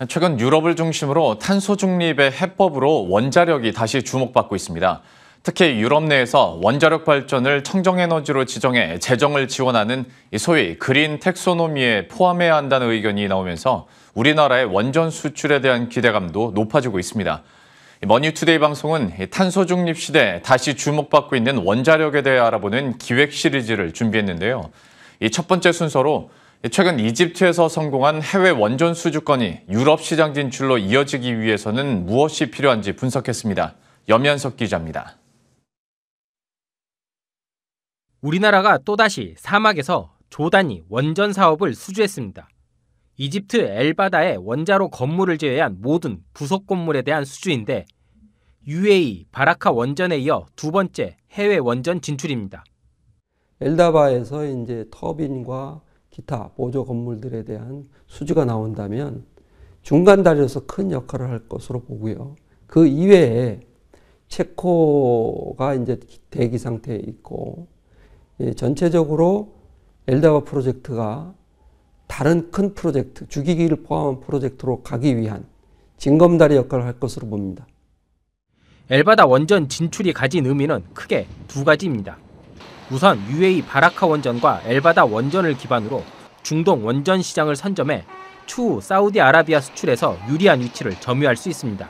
최근 유럽을 중심으로 탄소 중립의 해법으로 원자력이 다시 주목받고 있습니다. 특히 유럽 내에서 원자력 발전을 청정에너지로 지정해 재정을 지원하는 소위 그린 텍소노미에 포함해야 한다는 의견이 나오면서 우리나라의 원전 수출에 대한 기대감도 높아지고 있습니다. 머니투데이 방송은 탄소 중립 시대에 다시 주목받고 있는 원자력에 대해 알아보는 기획 시리즈를 준비했는데요. 이 첫 번째 순서로 최근 이집트에서 성공한 해외 원전 수주건이 유럽 시장 진출로 이어지기 위해서는 무엇이 필요한지 분석했습니다. 염현석 기자입니다. 우리나라가 또다시 사막에서 조단위 원전 사업을 수주했습니다. 이집트 엘바다에 원자로 건물을 제외한 모든 부속 건물에 대한 수주인데 UAE 바라카 원전에 이어 두 번째 해외 원전 진출입니다. 엘다바에서 이제 터빈과 기타 보조 건물들에 대한 수주가 나온다면 중간 다리로서 큰 역할을 할 것으로 보고요. 그 이외에 체코가 이제 대기 상태에 있고 전체적으로 엘다바 프로젝트가 다른 큰 프로젝트, 주기기를 포함한 프로젝트로 가기 위한 징검다리 역할을 할 것으로 봅니다. 엘바다 원전 진출이 가진 의미는 크게 두 가지입니다. 우선 UAE 바라카 원전과 엘바다 원전을 기반으로 중동 원전 시장을 선점해 추후 사우디아라비아 수출에서 유리한 위치를 점유할 수 있습니다.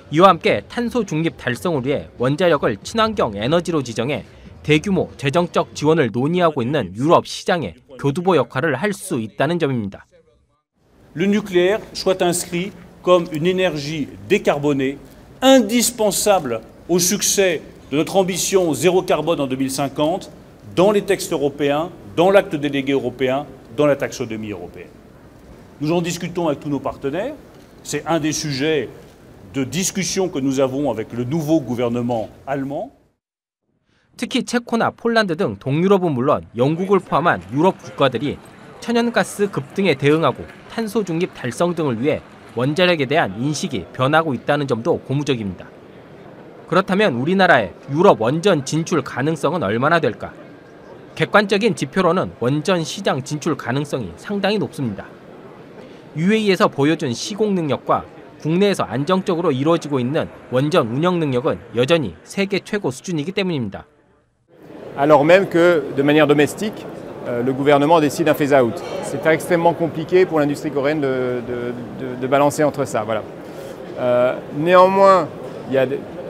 이와 함께 탄소 중립 달성을 위해 원자력을 친환경 에너지로 지정해 대규모 재정적 지원을 논의하고 있는 유럽 시장의 교두보 역할을 할 수 있다는 점입니다. Le nucléaire soit inscrit comme une énergie décarbonée indispensable au succès de notre ambition zéro carbone en 2050 dans les textes européens, dans l'acte délégué européen, dans la taxonomie européenne. Nous en discutons avec tous nos partenaires. C'est un des sujets de discussion que nous avons avec le nouveau gouvernement allemand. 특히 체코나 폴란드 등 동유럽은 물론 영국을 포함한 유럽 국가들이 천연가스 급등에 대응하고 탄소 중립 달성 등을 위해 원자력에 대한 인식이 변하고 있다는 점도 고무적입니다. 그렇다면 우리나라의 유럽 원전 진출 가능성은 얼마나 될까? 객관적인 지표로는 원전 시장 진출 가능성이 상당히 높습니다. UAE에서 보여준 시공 능력과 국내에서 안정적으로 이루어지고 있는 원전 운영 능력은 여전히 세계 최고 수준이기 때문입니다. Alors même que de manière domestique, le gouvernement décide un phase-out. C'est extrêmement compliqué pour l'industrie coréenne de balancer entre ça. Voilà. Néanmoins,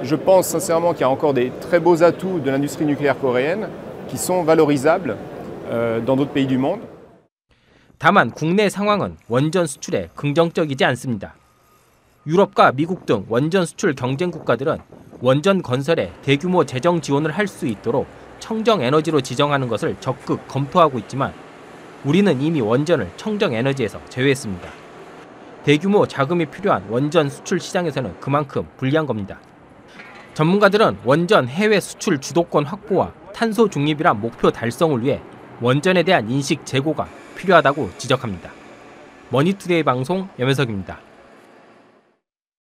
je pense sincèrement qu'il y a encore des très beaux atouts de l'industrie nucléaire coréenne qui sont valorisables dans d'autres pays du monde. 다만 국내 상황은 원전 수출에 긍정적이지 않습니다. 유럽과 미국 등 원전 수출 경쟁 국가들은 원전 건설에 대규모 재정 지원을 할 수 있도록 청정 에너지로 지정하는 것을 적극 검토하고 있지만 우리는 이미 원전을 청정 에너지에서 제외했습니다. 대규모 자금이 필요한 원전 수출 시장에서는 그만큼 불리한 겁니다. 전문가들은 원전 해외 수출 주도권 확보와 탄소 중립이란 목표 달성을 위해 원전에 대한 인식 제고가 필요하다고 지적합니다. 머니투데이 방송 염현석입니다.